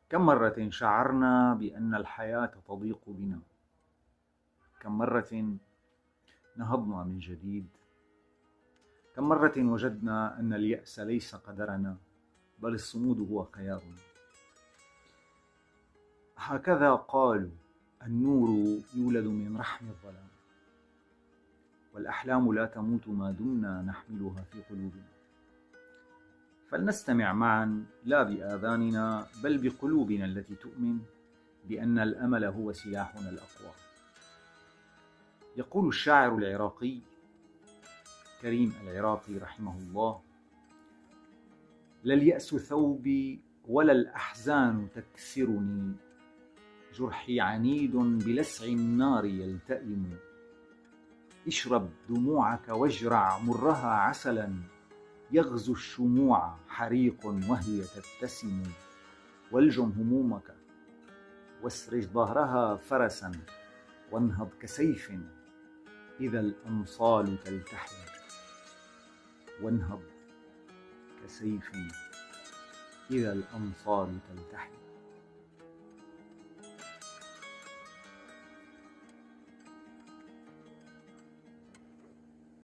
كم مرة شعرنا بأن الحياة تضيق بنا؟ كم مرة نهضنا من جديد؟ كم مرة وجدنا أن اليأس ليس قدرنا، بل الصمود هو خيارنا؟ هكذا قالوا: النور يولد من رحم الظلام، والأحلام لا تموت ما دمنا نحملها في قلوبنا. فلنستمع معا، لا بآذاننا بل بقلوبنا التي تؤمن بأن الأمل هو سلاحنا الأقوى. يقول الشاعر العراقي كريم العراقي رحمه الله: لا اليأس ثوبي ولا الأحزان تكسرني، جرحي عنيد بلسع النار يلتئم. اشرب دموعك واجرع مرها عسلا، يغزو الشموع حريق وهي تبتسم. والجم همومك واسرج ظهرها فرسا، وانهض كسيف إذا الأمصال تلتحم. وانهض كسيف إذا الأمصال تلتحم.